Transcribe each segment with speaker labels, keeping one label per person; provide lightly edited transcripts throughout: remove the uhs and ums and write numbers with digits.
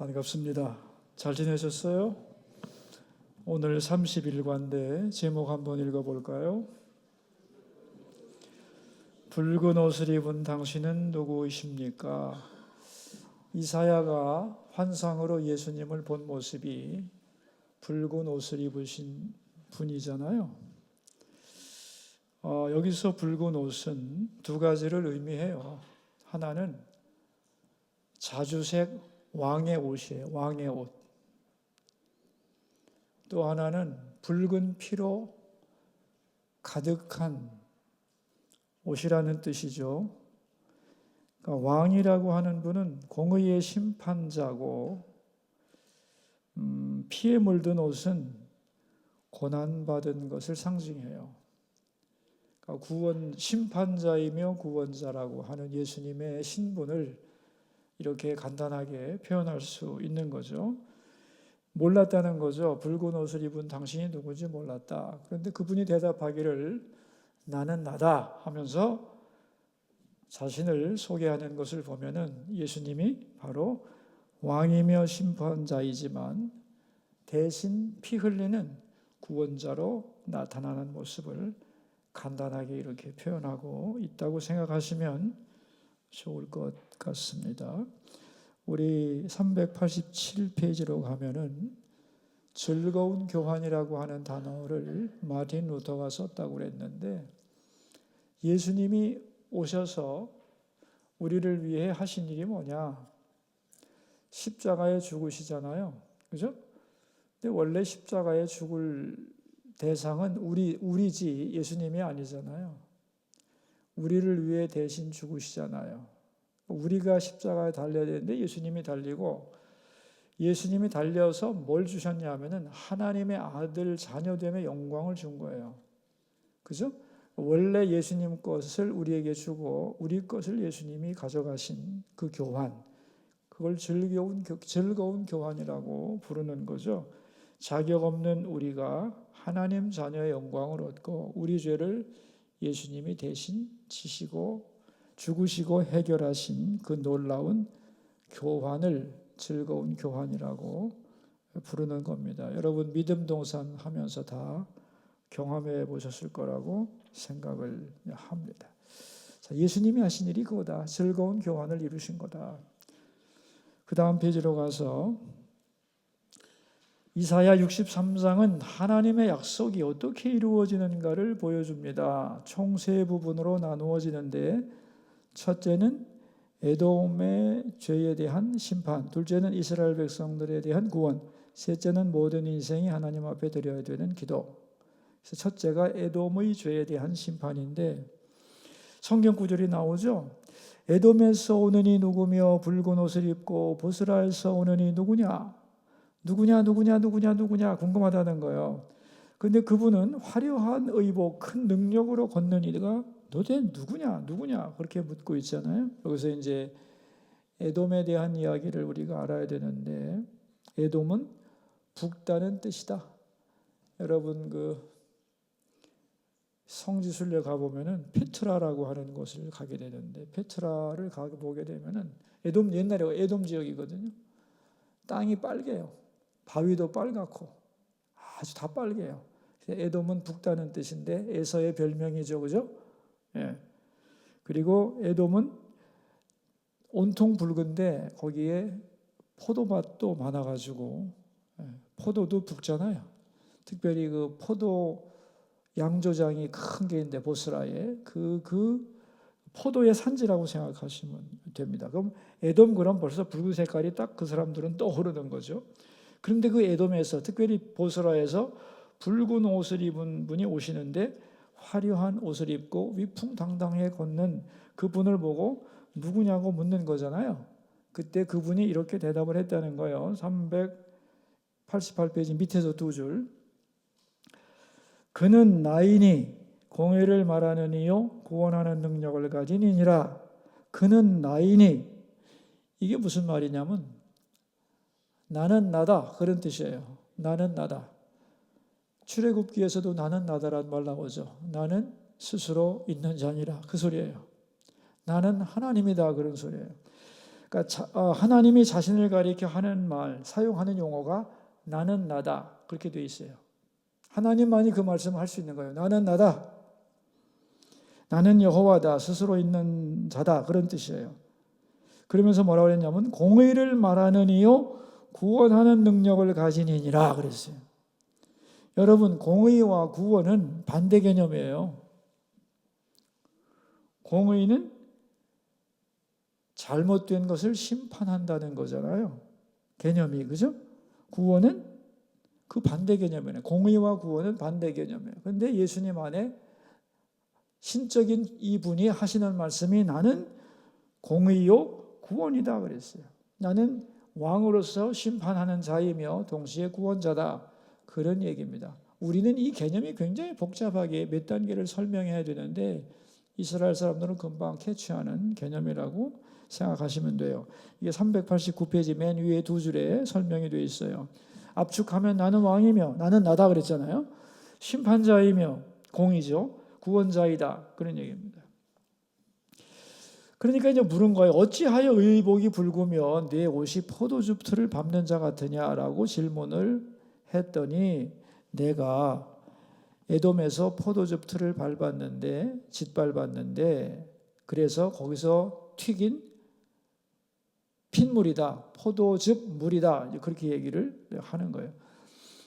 Speaker 1: 반갑습니다. 잘 지내셨어요? 오늘 30일관데 제목 한번 읽어볼까요? 붉은 옷을 입은 당신은 누구이십니까? 이사야가 환상으로 예수님을 본 모습이 붉은 옷을 입으신 분이잖아요. 여기서 붉은 옷은 두 가지를 의미해요. 하나는 자주색 왕의 옷이에요. 왕의 옷. 또 하나는 붉은 피로 가득한 옷이라는 뜻이죠. 그러니까 왕이라고 하는 분은 공의의 심판자고, 피에 물든 옷은 고난받은 것을 상징해요. 그러니까 심판자이며 구원자라고 하는 예수님의 신분을 이렇게 간단하게 표현할 수 있는 거죠. 몰랐다는 거죠. 붉은 옷을 입은 당신이 누군지 몰랐다. 그런데 그분이 대답하기를 나는 나다 하면서 자신을 소개하는 것을 보면은 예수님이 바로 왕이며 심판자이지만 대신 피 흘리는 구원자로 나타나는 모습을 간단하게 이렇게 표현하고 있다고 생각하시면 좋을 것 같습니다. 우리 387페이지로 가면은 즐거운 교환이라고 하는 단어를 마틴 루터가 썼다고 그랬는데, 예수님이 오셔서 우리를 위해 하신 일이 뭐냐? 십자가에 죽으시잖아요. 그죠? 근데 원래 십자가에 죽을 대상은 우리지 예수님이 아니잖아요. 우리를 위해 대신 죽으시잖아요. 우리가 십자가에 달려야 되는데 예수님이 달리고, 예수님이 달려서 뭘 주셨냐 하면은 하나님의 아들 자녀됨의 영광을 준 거예요. 그죠? 원래 예수님 것을 우리에게 주고 우리 것을 예수님이 가져가신 그 교환, 그걸 즐거운 교환이라고 부르는 거죠. 자격 없는 우리가 하나님 자녀의 영광을 얻고 우리 죄를 예수님이 대신 지시고 죽으시고 해결하신 그 놀라운 교환을 즐거운 교환이라고 부르는 겁니다. 여러분 믿음 동산 하면서 다 경험해 보셨을 거라고 생각을 합니다. 자, 예수님이 하신 일이 그거다. 즐거운 교환을 이루신 거다. 그 다음 페이지로 가서 이사야 63장은 하나님의 약속이 어떻게 이루어지는가를 보여줍니다. 총 세 부분으로 나누어지는데, 첫째는 에돔의 죄에 대한 심판, 둘째는 이스라엘 백성들에 대한 구원, 셋째는 모든 인생이 하나님 앞에 드려야 되는 기도. 그래서 첫째가 에돔의 죄에 대한 심판인데, 성경 구절이 나오죠. 에돔에서 오는 이 누구며 붉은 옷을 입고 보스라에서 오는 이 누구냐? 누구냐 궁금하다는 거예요. 그런데 그분은 화려한 의복, 큰 능력으로 걷는 이가 도대체 누구냐 그렇게 묻고 있잖아요. 여기서 이제 에돔에 대한 이야기를 우리가 알아야 되는데, 에돔은 붓다는 뜻이다. 여러분 그 성지순례 가보면은 페트라라고 하는 곳을 가게 되는데, 페트라를 가보게 되면은 옛날에 에돔 지역이거든요. 땅이 빨개요. 바위도 빨갛고 아주 다 빨개요. 에돔은 붓다는 뜻인데 에서의 별명이죠, 그죠? 예. 그리고 에돔은 온통 붉은데 거기에 포도밭도 많아가지고, 포도도 붉잖아요. 특별히 그 포도 양조장이 큰 게 있는데 보스라에 그 포도의 산지라고 생각하시면 됩니다. 그럼 에돔 그럼 벌써 붉은 색깔이 딱 그 사람들은 떠오르는 거죠. 그런데 그 에돔에서 특별히 보스라에서 붉은 옷을 입은 분이 오시는데, 화려한 옷을 입고 위풍당당하게 걷는 그분을 보고 누구냐고 묻는 거잖아요. 그때 그분이 이렇게 대답을 했다는 거예요. 388페이지 밑에서 두 줄. 그는 나이니 공의를 말하는 이요 구원하는 능력을 가진 이니라. 그는 나이니, 이게 무슨 말이냐면 나는 나다 그런 뜻이에요. 나는 나다. 출애굽기에서도 나는 나다라는 말 나오죠. 나는 스스로 있는 자니라 그 소리예요. 나는 하나님이다 그런 소리예요. 그러니까 하나님이 자신을 가리켜 하는 말, 사용하는 용어가 나는 나다 그렇게 돼 있어요. 하나님만이 그 말씀을 할 수 있는 거예요. 나는 나다. 나는 여호와다. 스스로 있는 자다. 그런 뜻이에요. 그러면서 뭐라고 그랬냐면 공의를 말하는 이요 구원하는 능력을 가진 이니라 그랬어요. 여러분, 공의와 구원은 반대 개념이에요. 공의는 잘못된 것을 심판한다는 거잖아요. 개념이, 그죠? 구원은 그 반대 개념이에요. 공의와 구원은 반대 개념이에요. 그런데 예수님 안에 신적인 이분이 하시는 말씀이 나는 공의요 구원이다 그랬어요. 나는 왕으로서 심판하는 자이며 동시에 구원자다. 그런 얘기입니다. 우리는 이 개념이 굉장히 복잡하게 몇 단계를 설명해야 되는데 이스라엘 사람들은 금방 캐치하는 개념이라고 생각하시면 돼요. 이게 389페이지 맨 위에 두 줄에 설명이 되어 있어요. 압축하면 나는 왕이며 나는 나다 그랬잖아요. 심판자이며 공이죠. 구원자이다. 그런 얘기입니다. 그러니까 이제 물은 거예요. 어찌하여 의복이 붉으면 내 옷이 포도즙 틀을 밟는 자 같으냐라고 질문을 했더니 내가 에돔에서 포도즙 틀을 밟았는데 짓밟았는데 그래서 거기서 튀긴 핏물이다. 포도즙 물이다. 그렇게 얘기를 하는 거예요.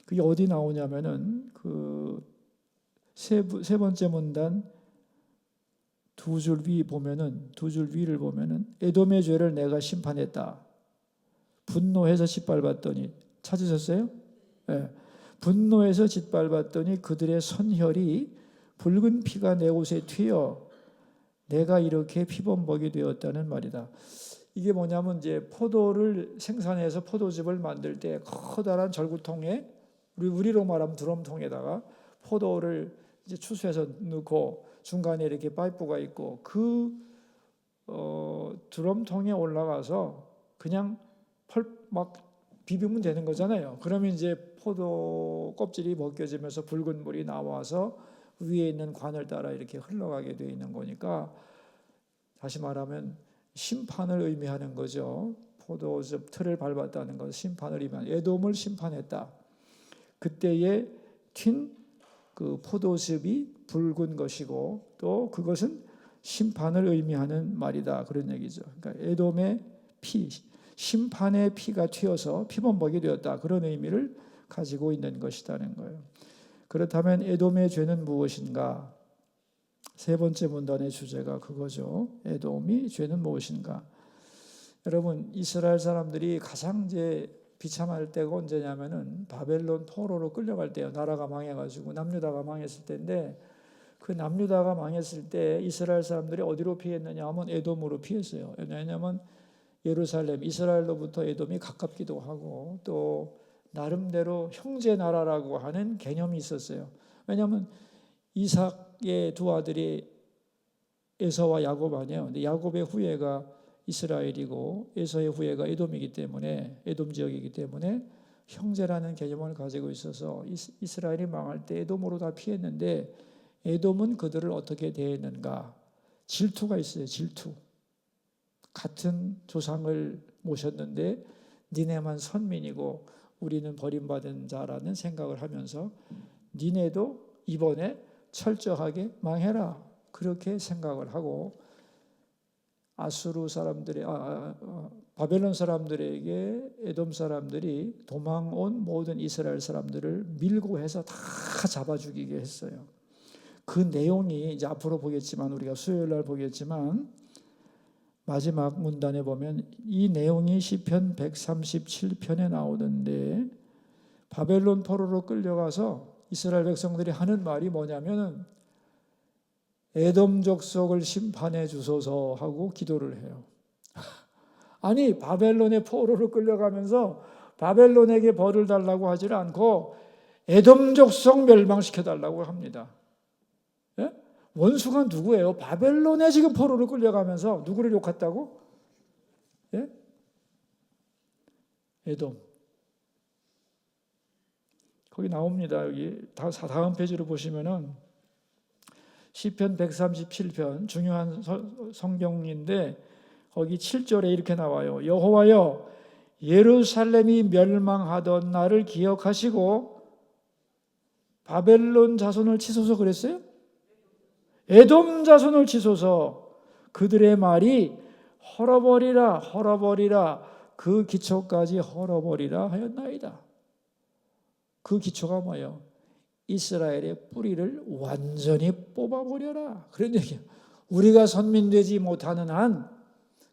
Speaker 1: 그게 어디 나오냐면은 그 세 번째 문단 두 줄 위를 보면은 에돔의 죄를 내가 심판했다. 분노해서 짓밟았더니 찾으셨어요? 네. 분노해서 짓밟았더니 그들의 선혈이 붉은 피가 내 옷에 튀어 내가 이렇게 피범벅이 되었다는 말이다. 이게 뭐냐면 이제 포도를 생산해서 포도즙을 만들 때 커다란 절구통에 우리로 말하면 드럼통에다가 포도를 이제 추수해서 넣고 중간에 이렇게 파이프가 있고 그 드럼통에 올라가서 그냥 막 비비면 되는 거잖아요. 그러면 이제 포도 껍질이 벗겨지면서 붉은 물이 나와서 위에 있는 관을 따라 이렇게 흘러가게 되어 있는 거니까 다시 말하면 심판을 의미하는 거죠. 포도즙 틀을 밟았다는 것은 심판을 의미하는 에돔을 심판했다. 그때에 튄 그 포도즙이 붉은 것이고 또 그것은 심판을 의미하는 말이다. 그런 얘기죠. 그러니까 에돔의 피, 심판의 피가 튀어서 피범벅이 되었다. 그런 의미를 가지고 있는 것이라는 거예요. 그렇다면 에돔의 죄는 무엇인가? 세 번째 문단의 주제가 그거죠. 에돔이 죄는 무엇인가? 여러분, 이스라엘 사람들이 가장 이제 비참할 때가 언제냐면은 바벨론 포로로 끌려갈 때요. 나라가 망해가지고 남유다가 망했을 때인데 그 남유다가 망했을 때 이스라엘 사람들이 어디로 피했느냐 하면 에돔으로 피했어요. 왜냐하면 예루살렘, 이스라엘로부터 에돔이 가깝기도 하고 또 나름대로 형제 나라라고 하는 개념이 있었어요. 왜냐하면 이삭의 두 아들이 에서와 야곱 아니에요. 근데 야곱의 후예가 이스라엘이고 에서의 후예가 에돔이기 때문에 에돔 지역이기 때문에 형제라는 개념을 가지고 있어서 이스라엘이 망할 때 에돔으로 다 피했는데 에돔은 그들을 어떻게 대했는가? 질투가 있어요. 질투. 같은 조상을 모셨는데 니네만 선민이고 우리는 버림받은 자라는 생각을 하면서 니네도 이번에 철저하게 망해라. 그렇게 생각을 하고 아수르 사람들의 바벨론 사람들에게 에돔 사람들이 도망온 모든 이스라엘 사람들을 밀고 해서 다 잡아 죽이게 했어요. 그 내용이 이제 앞으로 보겠지만 우리가 수요일 날 보겠지만 마지막 문단에 보면 이 내용이 시편 137편에 나오는데 바벨론 포로로 끌려가서 이스라엘 백성들이 하는 말이 뭐냐면은 에돔 족속을 심판해 주소서 하고 기도를 해요. 아니 바벨론의 포로로 끌려가면서 바벨론에게 벌을 달라고 하지를 않고 에돔 족속 멸망시켜 달라고 합니다. 예? 원수가 누구예요? 바벨론에 지금 포로로 끌려가면서 누구를 욕했다고? 예? 에돔. 거기 나옵니다. 여기 다음 페이지로 보시면은 시편 137편 중요한 성경인데 거기 7절에 이렇게 나와요. 여호와여, 예루살렘이 멸망하던 날을 기억하시고 바벨론 자손을 치소서 그랬어요? 에돔 자손을 치소서. 그들의 말이 헐어버리라 헐어버리라 그 기초까지 헐어버리라 하였나이다. 그 기초가 뭐예요? 이스라엘의 뿌리를 완전히 뽑아버려라. 그런 얘기예요. 우리가 선민되지 못하는 한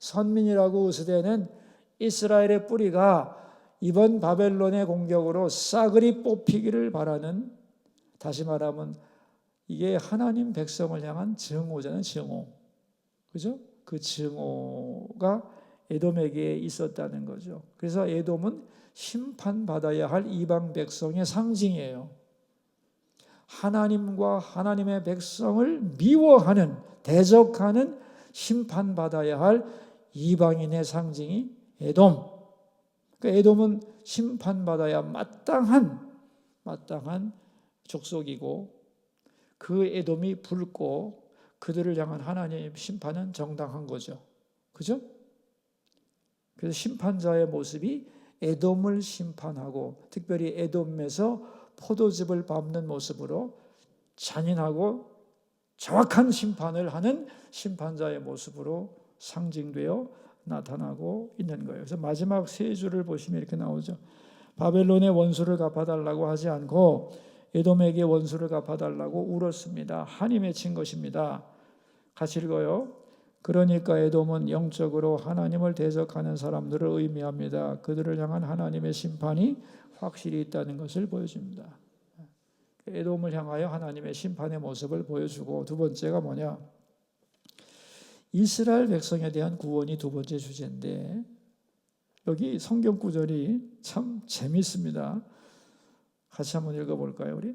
Speaker 1: 선민이라고 의스되는 이스라엘의 뿌리가 이번 바벨론의 공격으로 싸그리 뽑히기를 바라는, 다시 말하면 이게 하나님 백성을 향한 증오잖아요. 증오. 그죠? 그 증오가 에돔에게 있었다는 거죠. 그래서 에돔은 심판받아야 할 이방 백성의 상징이에요. 하나님과 하나님의 백성을 미워하는, 대적하는, 심판받아야 할 이방인의 상징이 에돔. 그러니까 에돔은 심판받아야 마땅한 족속이고, 그 에돔이 붉고 그들을 향한 하나님의 심판은 정당한 거죠. 그죠? 그래서 심판자의 모습이 에돔을 심판하고, 특별히 에돔에서 포도즙을 밟는 모습으로 잔인하고 정확한 심판을 하는 심판자의 모습으로 상징되어 나타나고 있는 거예요. 그래서 마지막 세 줄을 보시면 이렇게 나오죠. 바벨론의 원수를 갚아달라고 하지 않고 에돔에게 원수를 갚아달라고 울었습니다. 한이 맺힌 것입니다. 같이 읽어요. 그러니까 에돔은 영적으로 하나님을 대적하는 사람들을 의미합니다. 그들을 향한 하나님의 심판이 확실히 있다는 것을 보여줍니다. 에돔을 향하여 하나님의 심판의 모습을 보여주고, 두 번째가 뭐냐? 이스라엘 백성에 대한 구원이 두 번째 주제인데, 여기 성경 구절이 참 재미있습니다. 같이 한번 읽어볼까요, 우리?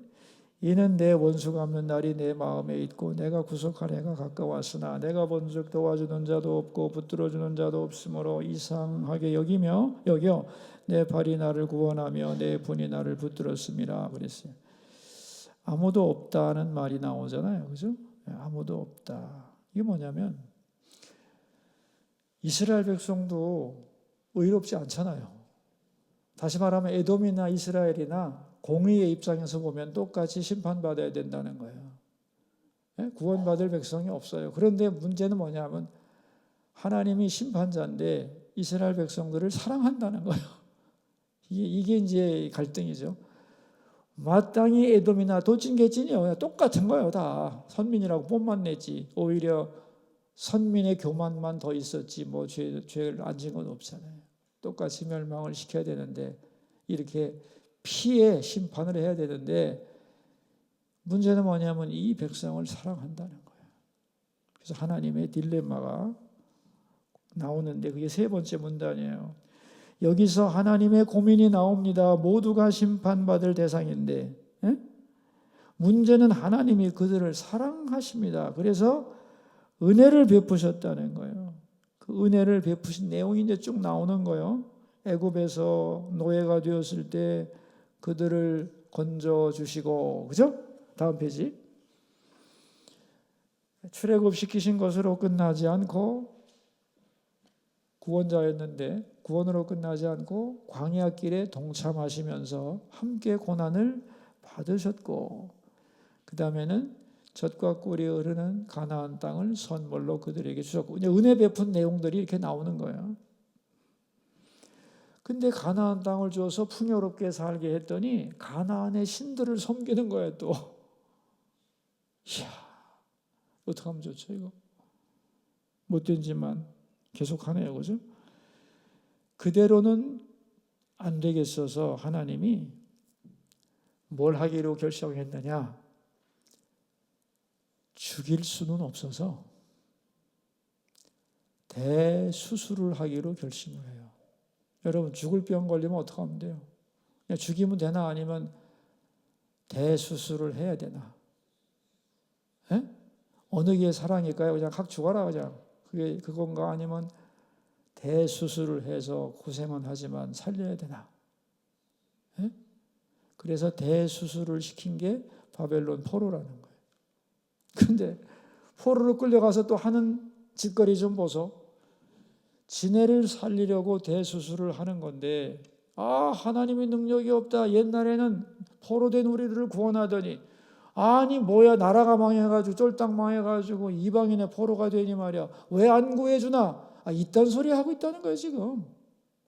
Speaker 1: 이는 내 원수가 없는 날이 내 마음에 있고 내가 구속할 해가 가까웠으나 내가 본즉 도와주는 자도 없고 붙들어주는 자도 없으므로 이상하게 여겨 내 발이 나를 구원하며 내 분이 나를 붙들었습니다. 그랬어요. 아무도 없다는 말이 나오잖아요. 그죠? 아무도 없다. 이게 뭐냐면 이스라엘 백성도 의롭지 않잖아요. 다시 말하면 에돔이나 이스라엘이나 공의의 입장에서 보면 똑같이 심판받아야 된다는 거예요. 구원받을 백성이 없어요. 그런데 문제는 뭐냐면 하나님이 심판자인데 이스라엘 백성들을 사랑한다는 거예요. 이게 이제 갈등이죠. 마땅히 에돔이나 도찐개찐이요. 똑같은 거예요. 다 선민이라고 뽐만 내지. 오히려 선민의 교만만 더 있었지 뭐 죄를 안 진 건 없잖아요. 똑같이 멸망을 시켜야 되는데, 이렇게 피해 심판을 해야 되는데, 문제는 뭐냐면 이 백성을 사랑한다는 거예요. 그래서 하나님의 딜레마가 나오는데, 그게 세 번째 문단이에요. 여기서 하나님의 고민이 나옵니다. 모두가 심판받을 대상인데, 문제는 하나님이 그들을 사랑하십니다. 그래서 은혜를 베푸셨다는 거예요. 그 은혜를 베푸신 내용이 이제 쭉 나오는 거예요. 애굽에서 노예가 되었을 때 그들을 건져 주시고, 그죠? 다음 페이지. 출애굽 시키신 것으로 끝나지 않고, 구원자였는데 구원으로 끝나지 않고 광야 길에 동참하시면서 함께 고난을 받으셨고, 그 다음에는 젖과 꿀이 흐르는 가나안 땅을 선물로 그들에게 주셨고, 이제 은혜 베푼 내용들이 이렇게 나오는 거예요. 근데 가나안 땅을 주어서 풍요롭게 살게 했더니 가나안의 신들을 섬기는 거예요. 또 이야, 어떻게 하면 좋죠? 이거 못된 짓만 계속하네요. 그죠? 그대로는 안 되겠어서 하나님이 뭘 하기로 결정했느냐? 죽일 수는 없어서 대수술을 하기로 결심을 해요. 여러분, 죽을 병 걸리면 어떻게 하면 돼요? 그냥 죽이면 되나, 아니면 대수술을 해야 되나? 에? 어느 게 사랑일까요? 그냥 각 죽어라, 그냥. 그게 그건가? 아니면 대수술을 해서 고생은 하지만 살려야 되나? 에? 그래서 대수술을 시킨 게 바벨론 포로라는 거예요. 근데 포로로 끌려가서 또 하는 짓거리 좀 보소. 지네를 살리려고 대수술을 하는 건데, 하나님의 능력이 없다. 옛날에는 포로된 우리들을 구원하더니, 아니 뭐야, 나라가 망해가지고 쫄딱 망해가지고 이방인의 포로가 되니 말이야, 왜 안 구해주나? 이딴 소리 하고 있다는 거예요. 지금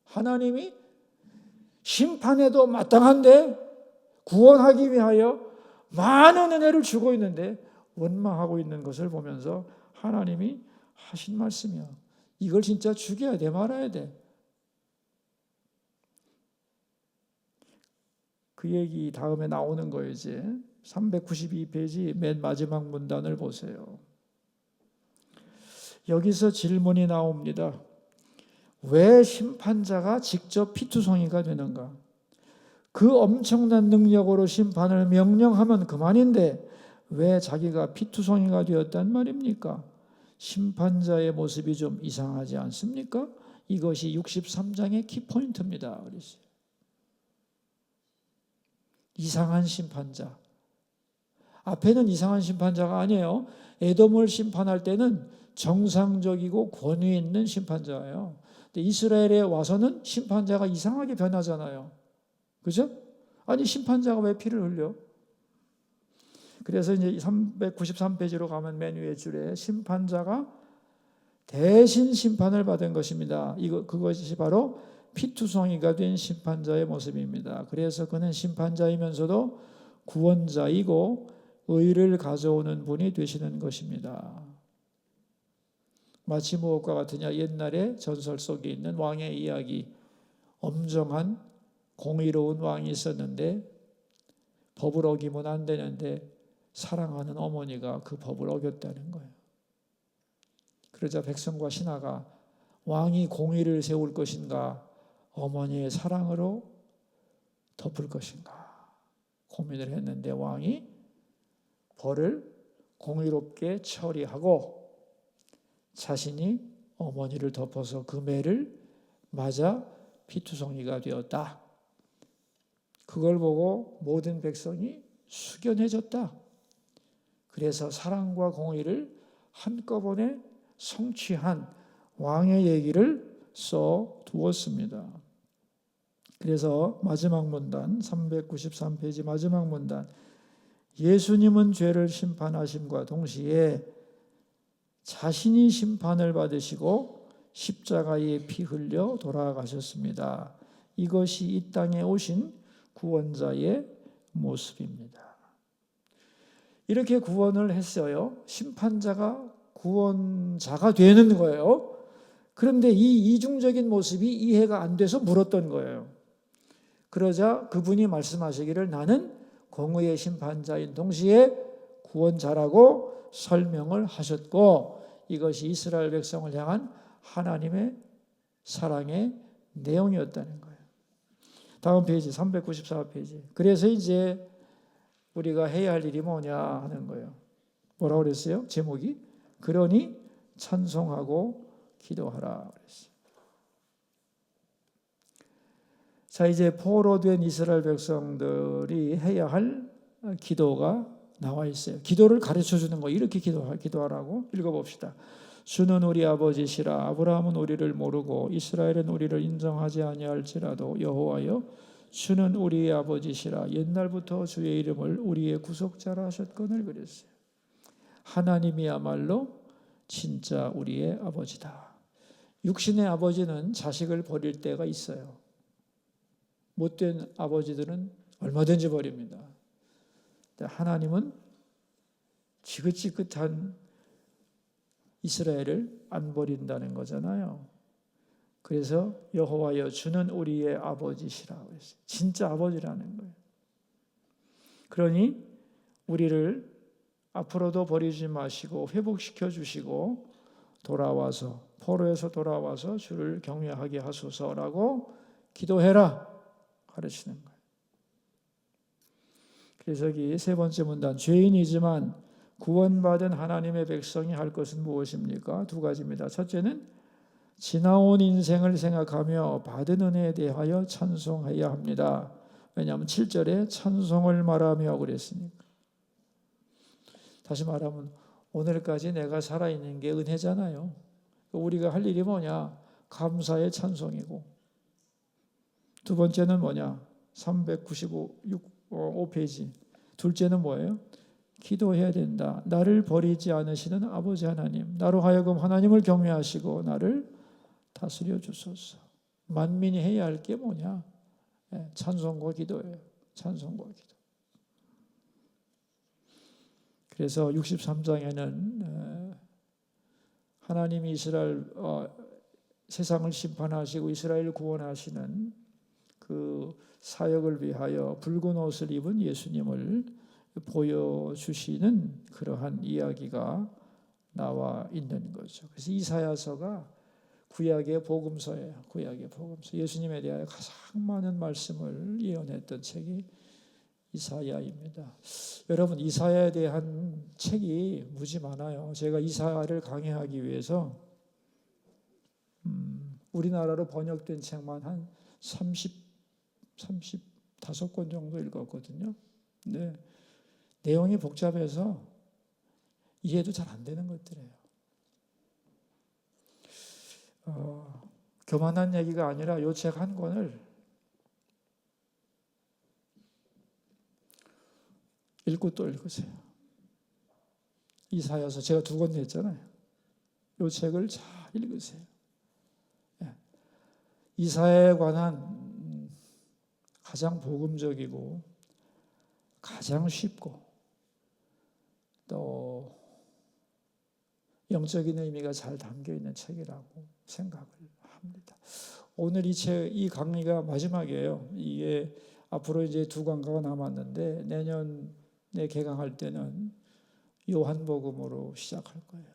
Speaker 1: 하나님이 심판에도 마땅한데 구원하기 위하여 많은 은혜를 주고 있는데 원망하고 있는 것을 보면서 하나님이 하신 말씀이야. 이걸 진짜 죽여야 돼, 말아야 돼. 그 얘기 다음에 나오는 거예요. 이제 392페이지 맨 마지막 문단을 보세요. 여기서 질문이 나옵니다. 왜 심판자가 직접 피투성이가 되는가? 그 엄청난 능력으로 심판을 명령하면 그만인데 왜 자기가 피투성이가 되었단 말입니까? 심판자의 모습이 좀 이상하지 않습니까? 이것이 63장의 키포인트입니다. 그랬어요. 이상한 심판자. 앞에는 이상한 심판자가 아니에요. 에돔을 심판할 때는 정상적이고 권위 있는 심판자예요. 근데 이스라엘에 와서는 심판자가 이상하게 변하잖아요. 그죠? 아니 심판자가 왜 피를 흘려? 그래서 이제 393페이지로 가면 맨 위에 줄에 심판자가 대신 심판을 받은 것입니다. 그것이 바로 피투성이가 된 심판자의 모습입니다. 그래서 그는 심판자이면서도 구원자이고 의를 가져오는 분이 되시는 것입니다. 마치 무엇과 같으냐? 옛날에 전설 속에 있는 왕의 이야기. 엄정한 공의로운 왕이 있었는데 법을 어기면 안 되는데 사랑하는 어머니가 그 법을 어겼다는 거예요. 그러자 백성과 신하가 왕이 공의를 세울 것인가, 어머니의 사랑으로 덮을 것인가 고민을 했는데 왕이 벌을 공의롭게 처리하고 자신이 어머니를 덮어서 그 매를 맞아 피투성이가 되었다. 그걸 보고 모든 백성이 숙연해졌다. 그래서 사랑과 공의를 한꺼번에 성취한 왕의 얘기를 써 두었습니다. 그래서 마지막 문단 393페이지 마지막 문단, 예수님은 죄를 심판하심과 동시에 자신이 심판을 받으시고 십자가에 피 흘려 돌아가셨습니다. 이것이 이 땅에 오신 구원자의 모습입니다. 이렇게 구원을 했어요. 심판자가 구원자가 되는 거예요. 그런데 이 이중적인 모습이 이해가 안 돼서 물었던 거예요. 그러자 그분이 말씀하시기를 나는 공의의 심판자인 동시에 구원자라고 설명을 하셨고, 이것이 이스라엘 백성을 향한 하나님의 사랑의 내용이었다는 거예요. 다음 페이지 394페이지. 그래서 이제 우리가 해야 할 일이 뭐냐 하는 거예요. 뭐라고 그랬어요? 제목이 그러니 찬송하고 기도하라 그랬어요. 자, 이제 포로된 이스라엘 백성들이 해야 할 기도가 나와 있어요. 기도를 가르쳐 주는 거, 이렇게 기도하라고. 읽어봅시다. 주는 우리 아버지시라. 아브라함은 우리를 모르고 이스라엘은 우리를 인정하지 아니할지라도 여호와여, 주는 우리의 아버지시라. 옛날부터 주의 이름을 우리의 구속자라 하셨거늘 그랬어요. 하나님이야말로 진짜 우리의 아버지다. 육신의 아버지는 자식을 버릴 때가 있어요. 못된 아버지들은 얼마든지 버립니다. 하나님은 지긋지긋한 이스라엘을 안 버린다는 거잖아요. 그래서 여호와여, 주는 우리의 아버지시라 그랬어요. 진짜 아버지라는 거예요. 그러니 우리를 앞으로도 버리지 마시고 회복시켜 주시고 돌아와서, 포로에서 돌아와서 주를 경외하게 하소서라고 기도해라 가르치는 거예요. 그래서 여기 세 번째 문단, 죄인이지만 구원받은 하나님의 백성이 할 것은 무엇입니까? 두 가지입니다. 첫째는 지나온 인생을 생각하며 받은 은혜에 대하여 찬송해야 합니다. 왜냐하면 7절에 찬송을 말하며 그랬으니까. 다시 말하면 오늘까지 내가 살아있는 게 은혜잖아요. 우리가 할 일이 뭐냐? 감사의 찬송이고, 두 번째는 뭐냐? 395페이지. 둘째는 뭐예요? 기도해야 된다. 나를 버리지 않으시는 아버지 하나님, 나로 하여금 하나님을 경외하시고 나를 다스려 주소서. 만민이 해야 할 게 뭐냐? 찬송과 기도예요. 찬송과 기도. 그래서 63장에는 하나님이 이스라엘 세상을 심판하시고 이스라엘을 구원하시는 그 사역을 위하여 붉은 옷을 입은 예수님을 보여주시는 그러한 이야기가 나와 있는 거죠. 그래서 이사야서가 구약의 복음서예요. 구약의 복음서. 예수님에 대하여 가장 많은 말씀을 예언했던 책이 이사야입니다. 여러분, 이사야에 대한 책이 무지 많아요. 제가 이사야를 강의하기 위해서 우리나라로 번역된 책만 한 35권 정도 읽었거든요. 네. 내용이 복잡해서 이해도 잘 안 되는 것들이에요. 교만한 얘기가 아니라 이 책 한 권을 읽고 또 읽으세요. 이사야서 제가 2권 냈잖아요. 이 책을 잘 읽으세요. 이사야에 관한 가장 복음적이고 가장 쉽고 또 영적인 의미가 잘 담겨 있는 책이라고 생각을 합니다. 오늘 이 강의가 마지막이에요. 이게 앞으로 이제 2강가가 남았는데 내년에 개강할 때는 요한복음으로 시작할 거예요.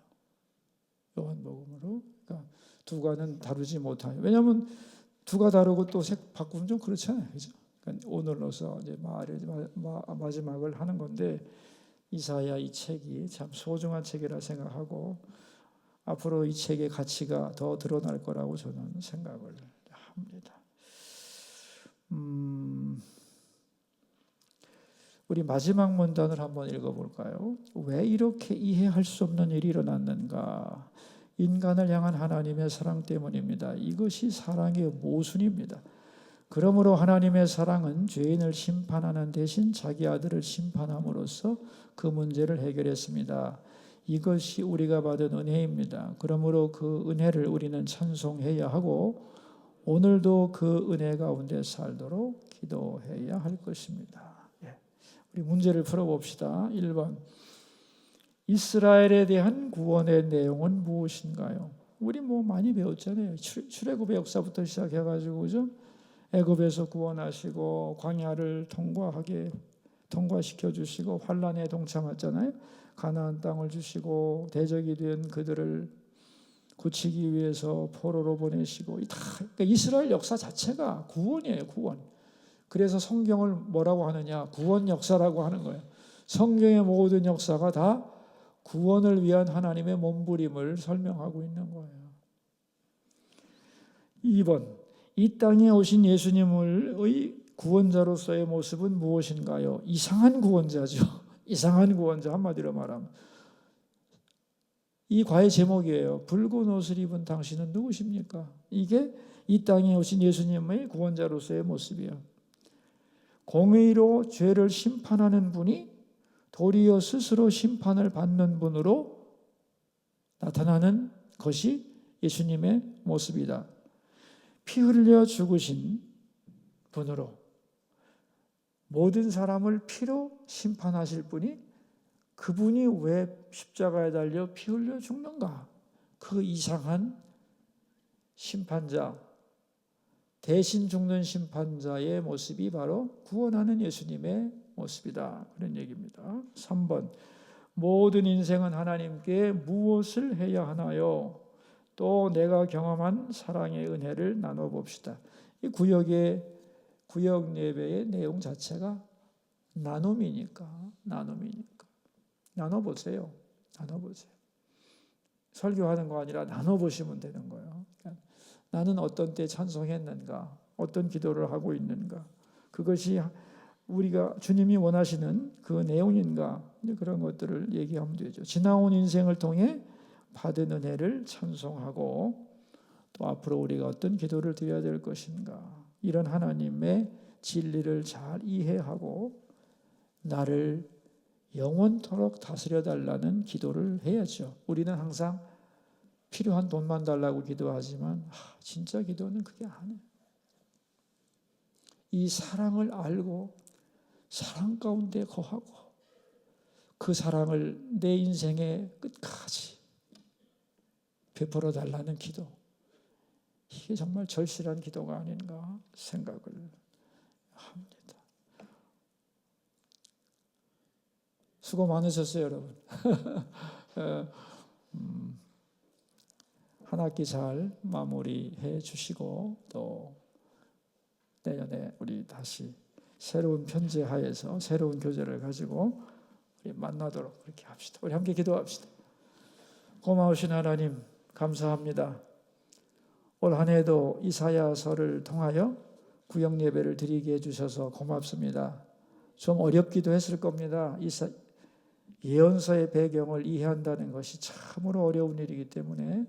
Speaker 1: 요한복음으로. 그러니까 2가는 다루지 못하요. 왜냐하면 2가 다루고 또 색 바꾸면 좀 그렇잖아요, 그죠? 그러니까 오늘로서 이제 마지막을 하는 건데 이사야 이 책이 참 소중한 책이라 생각하고 앞으로 이 책의 가치가 더 드러날 거라고 저는 생각을 합니다. 우리 마지막 문단을 한번 읽어볼까요? 왜 이렇게 이해할 수 없는 일이 일어났는가? 인간을 향한 하나님의 사랑 때문입니다. 이것이 사랑의 모순입니다. 그러므로 하나님의 사랑은 죄인을 심판하는 대신 자기 아들을 심판함으로써 그 문제를 해결했습니다. 이것이 우리가 받은 은혜입니다. 그러므로 그 은혜를 우리는 찬송해야 하고 오늘도 그 은혜 가운데 살도록 기도해야 할 것입니다. 우리 문제를 풀어봅시다. 1번. 이스라엘에 대한 구원의 내용은 무엇인가요? 우리 많이 배웠잖아요. 출애굽의 역사부터 시작해가지고, 그죠? 애굽에서 구원하시고 광야를 통과시켜 주시고 환란에 동참했잖아요. 가나안 땅을 주시고 대적이 된 그들을 고치기 위해서 포로로 보내시고 그러니까 이스라엘 역사 자체가 구원이에요. 구원. 그래서 성경을 뭐라고 하느냐? 구원 역사라고 하는 거예요. 성경의 모든 역사가 다 구원을 위한 하나님의 몸부림을 설명하고 있는 거예요. 2번. 이 땅에 오신 예수님의 구원자로서의 모습은 무엇인가요? 이상한 구원자죠. 이상한 구원자, 한마디로 말하면. 이 과의 제목이에요. 붉은 옷을 입은 당신은 누구십니까? 이게 이 땅에 오신 예수님의 구원자로서의 모습이에요. 공의로 죄를 심판하는 분이 도리어 스스로 심판을 받는 분으로 나타나는 것이 예수님의 모습이다. 피 흘려 죽으신 분으로 모든 사람을 피로 심판하실 분이 그분이 왜 십자가에 달려 피 흘려 죽는가? 그 이상한 심판자, 대신 죽는 심판자의 모습이 바로 구원하는 예수님의 모습이다. 그런 얘기입니다. 3번. 모든 인생은 하나님께 무엇을 해야 하나요? 또 내가 경험한 사랑의 은혜를 나눠봅시다. 이 구역 예배의 내용 자체가 나눔이니까. 나눠보세요. 설교하는 거 아니라 나눠보시면 되는 거예요. 그러니까 나는 어떤 때 찬송했는가? 어떤 기도를 하고 있는가? 그것이 우리가 주님이 원하시는 그 내용인가? 그런 것들을 얘기하면 되죠. 지나온 인생을 통해 받은 은혜를 찬송하고 또 앞으로 우리가 어떤 기도를 드려야 될 것인가, 이런 하나님의 진리를 잘 이해하고 나를 영원토록 다스려 달라는 기도를 해야죠. 우리는 항상 필요한 돈만 달라고 기도하지만 진짜 기도는 그게 아니에요. 이 사랑을 알고 사랑 가운데 거하고 그 사랑을 내 인생의 끝까지 베풀어 달라는 기도, 이게 정말 절실한 기도가 아닌가 생각을 합니다. 수고 많으셨어요, 여러분. 한 학기 잘 마무리해 주시고 또 내년에 우리 다시 새로운 편제 하에서 새로운 교제를 가지고 우리 만나도록 그렇게 합시다. 우리 함께 기도합시다. 고마우신 하나님 감사합니다. 올 한 해도 이사야서를 통하여 구역 예배를 드리게 해주셔서 고맙습니다. 좀 어렵기도 했을 겁니다. 예언서의 배경을 이해한다는 것이 참으로 어려운 일이기 때문에,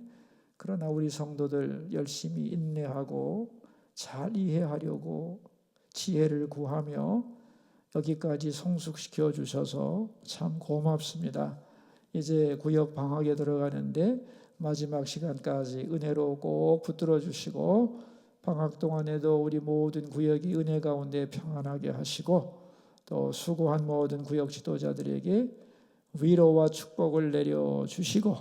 Speaker 1: 그러나 우리 성도들 열심히 인내하고 잘 이해하려고 지혜를 구하며 여기까지 성숙시켜 주셔서 참 고맙습니다. 이제 구역 방학에 들어가는데 마지막 시간까지 은혜로 꼭 붙들어 주시고 방학 동안에도 우리 모든 구역이 은혜 가운데 평안하게 하시고 또 수고한 모든 구역 지도자들에게 위로와 축복을 내려주시고,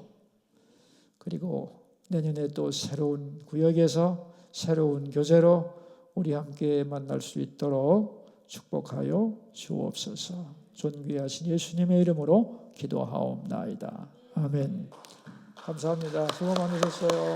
Speaker 1: 그리고 내년에 또 새로운 구역에서 새로운 교제로 우리 함께 만날 수 있도록 축복하여 주옵소서. 존귀하신 예수님의 이름으로 기도하옵나이다. 아멘. 감사합니다. 수고 많으셨어요.